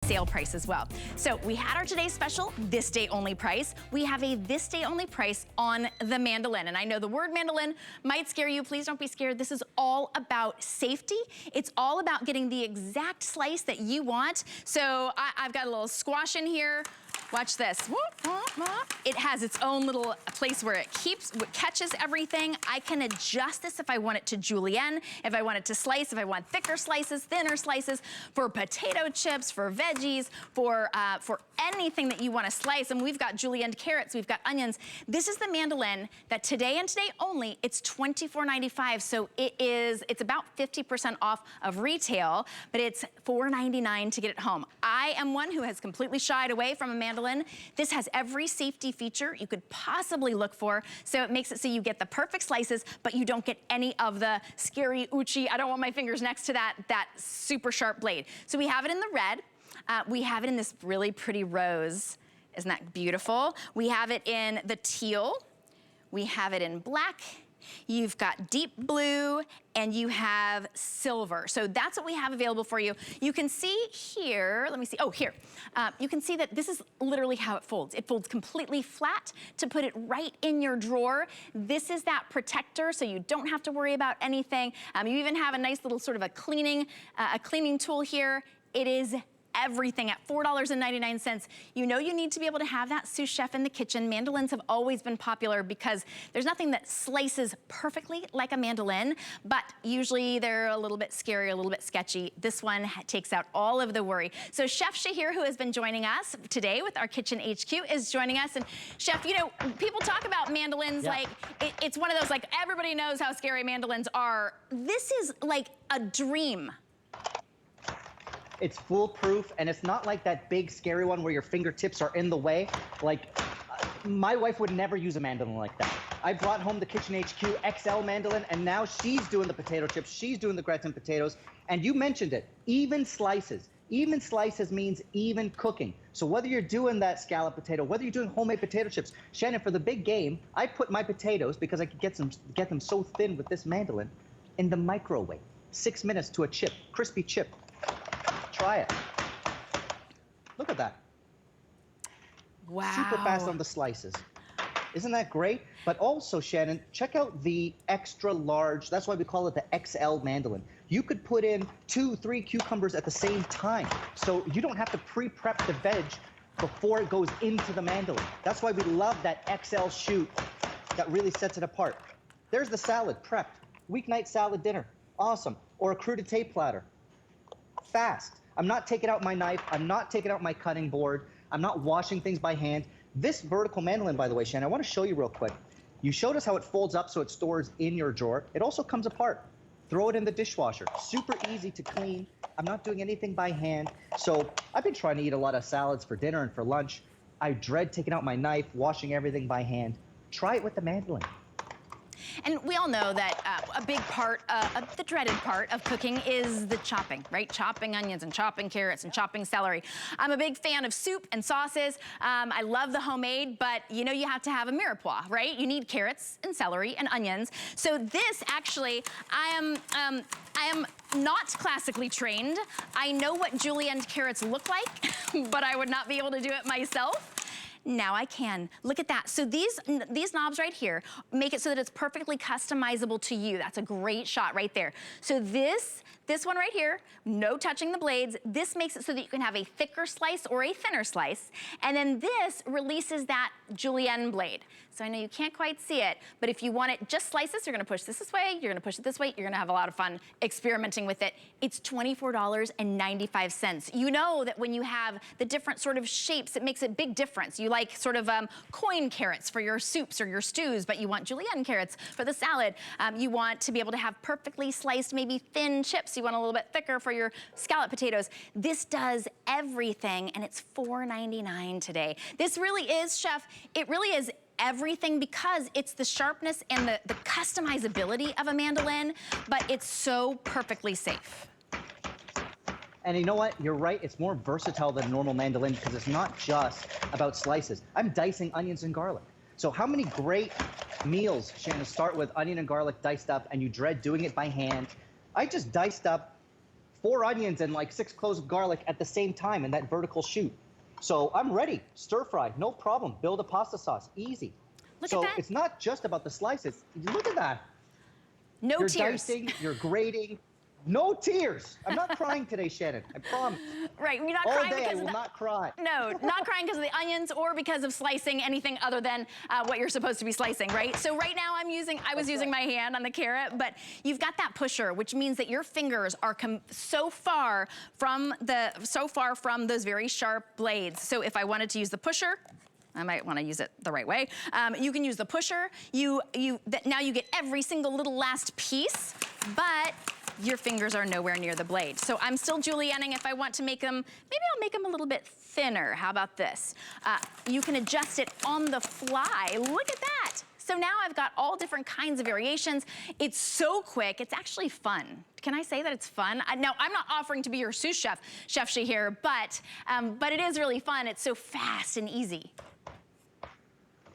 sale price as well. So we had our today's special, this day only price. We have a this day only price on the mandolin. And I know the word mandolin might scare you. Please don't be scared. This is all about safety. It's all about getting the exact slice that you want. So I've got a little squash in here. Watch this. It has its own little place where it catches everything. I can adjust this if I want it to julienne, if I want it to slice, if I want thicker slices, thinner slices, for potato chips, for veggies, for anything that you want to slice. And we've got julienne carrots, we've got onions. This is the mandolin that today and today only, it's $24.95. So it's about 50% off of retail, but it's $4.99 to get it home. I am one who has completely shied away from a mandolin. This has every safety feature you could possibly look for, so it makes it so you get the perfect slices, but you don't get any of the scary, oochie, I don't want my fingers next to that super sharp blade. So we have it in the red. We have it in this really pretty rose. Isn't that beautiful? We have it in the teal. We have it in black. You've got deep blue, and you have silver. So that's what we have available for you. You can see here, let me see, oh, here. You can see that this is literally how it folds. It folds completely flat to put it right in your drawer. This is that protector, so you don't have to worry about anything. You even have a nice little sort of a cleaning tool here. It is everything at $4.99. You know you need to be able to have that sous chef in the kitchen. Mandolins have always been popular because there's nothing that slices perfectly like a mandolin, but usually they're a little bit scary, a little bit sketchy. This one takes out all of the worry. So Chef Shahir, who has been joining us today with our Kitchen HQ, is joining us. And Chef, you know, people talk about mandolins like it's one of those, like, everybody knows how scary mandolins are. This is like a dream. It's foolproof, and it's not like that big scary one where your fingertips are in the way. Like, my wife would never use a mandolin like that. I brought home the Kitchen HQ XL mandolin, and now she's doing the potato chips, she's doing the gratin potatoes, and you mentioned it, even slices. Even slices means even cooking. So whether you're doing that scallop potato, whether you're doing homemade potato chips, Shannon, for the big game, I put my potatoes, because I could get them so thin with this mandolin, in the microwave. 6 minutes to a chip, crispy chip. Try it. Look at that. Wow. Super fast on the slices. Isn't that great? But also, Shannon, check out the extra large. That's why we call it the XL mandolin. You could put in 2, 3 cucumbers at the same time. So you don't have to pre-prep the veg before it goes into the mandolin. That's why we love that XL shoot that really sets it apart. There's the salad prepped. Weeknight salad dinner. Awesome. Or a crudité platter. Fast. I'm not taking out my knife. I'm not taking out my cutting board. I'm not washing things by hand. This vertical mandolin, by the way, Shannon, I want to show you real quick. You showed us how it folds up so it stores in your drawer. It also comes apart. Throw it in the dishwasher. Super easy to clean. I'm not doing anything by hand. So I've been trying to eat a lot of salads for dinner and for lunch. I dread taking out my knife, washing everything by hand. Try it with the mandolin. And we all know that a big part, the dreaded part of cooking is the chopping, right? Chopping onions and chopping carrots and chopping celery. I'm a big fan of soup and sauces. I love the homemade, but you know you have to have a mirepoix, right? You need carrots and celery and onions. So this actually, I am not classically trained. I know what julienne carrots look like, but I would not be able to do it myself. Now I can. Look at that. So these knobs right here make it so that it's perfectly customizable to you. That's a great shot right there. So this one right here, no touching the blades. This makes it so that you can have a thicker slice or a thinner slice. And then this releases that julienne blade. So I know you can't quite see it, but if you want it just slices, you're gonna push this way, you're gonna push it this way, you're gonna have a lot of fun experimenting with it. It's $24.95. You know that when you have the different sort of shapes, it makes a big difference. You like sort of coin carrots for your soups or your stews, but you want julienne carrots for the salad. You want to be able to have perfectly sliced, maybe thin chips. You want a little bit thicker for your scallop potatoes. This does everything, and it's $4.99 today. This really is, Chef, it really is everything because it's the sharpness and the customizability of a mandolin, but it's so perfectly safe. And you know what? You're right. It's more versatile than a normal mandolin because it's not just about slices. I'm dicing onions and garlic. So how many great meals, Shannon, start with onion and garlic diced up and you dread doing it by hand? I just diced up 4 onions and like 6 cloves of garlic at the same time in that vertical shoot. So I'm ready. Stir fry, no problem. Build a pasta sauce, easy. Look so at that. it's not just about the slices. Look at that. No You're tears. dicing, you're grating. No tears. I'm not crying today, Shannon. I promise. Right, you're not All crying day because I will not cry. No, not crying because of the onions or because of slicing anything other than what you're supposed to be slicing, right? So right now I was using my hand on the carrot, but you've got that pusher, which means that your fingers are so far from those very sharp blades. So if I wanted to use the pusher, I might want to use it the right way. You can use the pusher. Now you get every single little last piece, but your fingers are nowhere near the blade. So I'm still julienning. If I want to make them, maybe I'll make them a little bit thinner. How about this? You can adjust it on the fly. Look at that. So now I've got all different kinds of variations. It's so quick, it's actually fun. Can I say that it's fun? Now, I'm not offering to be your sous chef, Chef Shahir, but it is really fun. It's so fast and easy.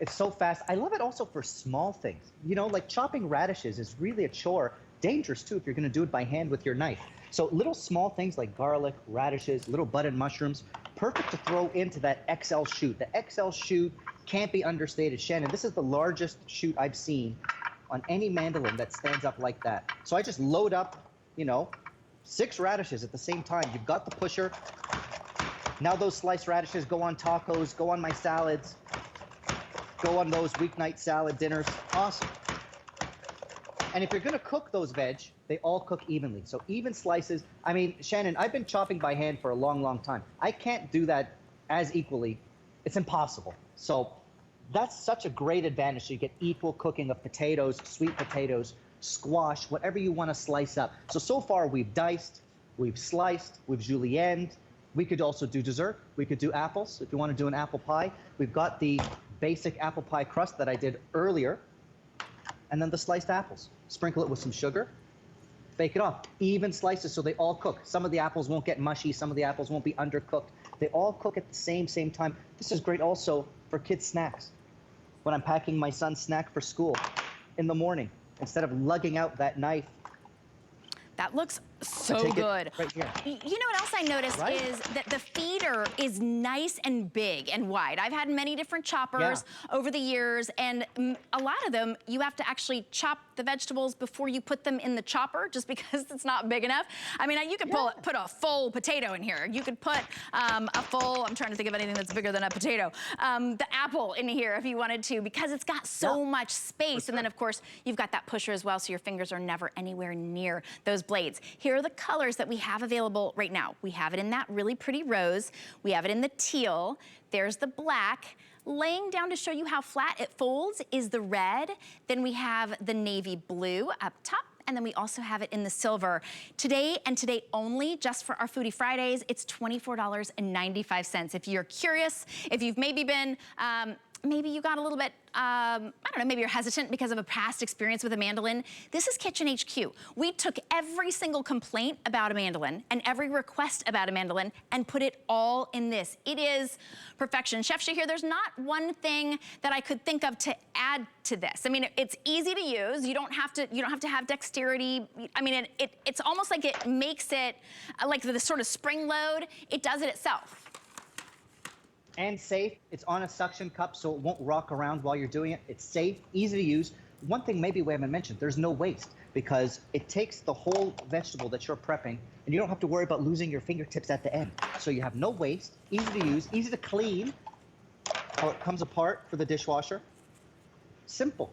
It's so fast. I love it also for small things. You know, like chopping radishes is really a chore. Dangerous too if you're gonna do it by hand with your knife. So little small things like garlic, radishes, little button mushrooms, perfect to throw into that XL shoot. The XL shoot can't be understated. Shannon, this is the largest shoot I've seen on any mandolin that stands up like that. So I just load up, you know, 6 radishes at the same time. You've got the pusher. Now those sliced radishes go on tacos, go on my salads, go on those weeknight salad dinners. Awesome. And if you're gonna cook those veg, they all cook evenly. So even slices. I mean, Shannon, I've been chopping by hand for a long, long time. I can't do that as equally. It's impossible. So that's such a great advantage. So you get equal cooking of potatoes, sweet potatoes, squash, whatever you wanna slice up. So far we've diced, we've sliced, we've julienned. We could also do dessert. We could do apples if you wanna do an apple pie. We've got the basic apple pie crust that I did earlier, and then the sliced apples. Sprinkle it with some sugar, bake it off. Even slices so they all cook. Some of the apples won't get mushy, some of the apples won't be undercooked. They all cook at the same time. This is great also for kids' snacks. When I'm packing my son's snack for school in the morning, instead of lugging out that knife. That looks so good. Right here. You know what else I noticed is that the feeder is nice and big and wide. I've had many different choppers over the years, and a lot of them, you have to actually chop the vegetables before you put them in the chopper just because it's not big enough. I mean, you could put a full potato in here. You could put a full, I'm trying to think of anything that's bigger than a potato, the apple in here if you wanted to, because it's got so much space. And then of course, you've got that pusher as well, so your fingers are never anywhere near those blades. Here are the colors that we have available right now. We have it in that really pretty rose. We have it in the teal. There's the black. Laying down to show you how flat it folds is the red. Then we have the navy blue up top. And then we also have it in the silver. Today and today only, just for our Foodie Fridays, it's $24.95. If you're curious, if you've maybe been, maybe you got a little bit, I don't know, maybe you're hesitant because of a past experience with a mandolin. This is Kitchen HQ. We took every single complaint about a mandolin and every request about a mandolin and put it all in this. It is perfection. Chef Shahir, there's not one thing that I could think of to add to this. I mean, it's easy to use. You don't have to have dexterity. I mean, it's almost like it makes it like the sort of spring load. It does it itself. And safe. It's on a suction cup, so it won't rock around while you're doing it. It's safe, easy to use. One thing maybe we haven't mentioned, there's no waste because it takes the whole vegetable that you're prepping and you don't have to worry about losing your fingertips at the end. So you have no waste, easy to use, easy to clean. How it comes apart for the dishwasher. Simple.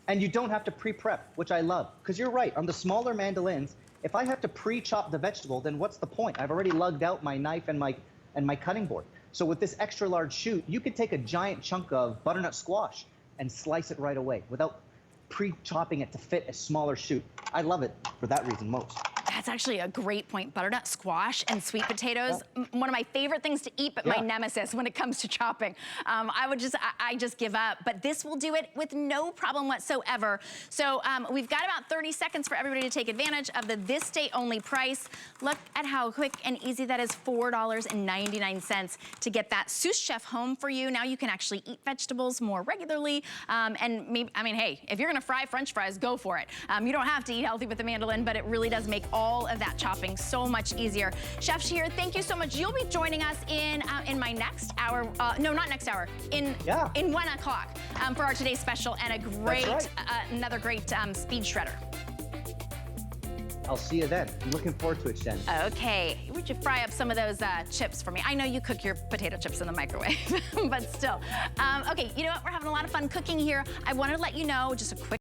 And you don't have to pre-prep, which I love. Because you're right, on the smaller mandolins, if I have to pre-chop the vegetable, then what's the point? I've already lugged out my knife and my cutting board. So with this extra large shoot, you could take a giant chunk of butternut squash and slice it right away without pre-chopping it to fit a smaller shoot. I love it for that reason most. That's actually a great point. Butternut squash and sweet potatoes, one of my favorite things to eat, but my nemesis when it comes to chopping. I just give up, but this will do it with no problem whatsoever. So we've got about 30 seconds for everybody to take advantage of the this day only price. Look at how quick and easy that is, $4.99 to get that sous chef home for you. Now you can actually eat vegetables more regularly. And maybe, I mean, hey, if you're gonna fry French fries, go for it. You don't have to eat healthy with the mandolin, but it really does make all all of that chopping so much easier. Chef Shahir, thank you so much. You'll be joining us in my next hour. No, not next hour. In 1 o'clock for our today's special and a great, another great speed shredder. I'll see you then. I'm looking forward to it, Shannon. Okay, would you fry up some of those chips for me? I know you cook your potato chips in the microwave, but still. Okay, you know what? We're having a lot of fun cooking here. I wanted to let you know just a quick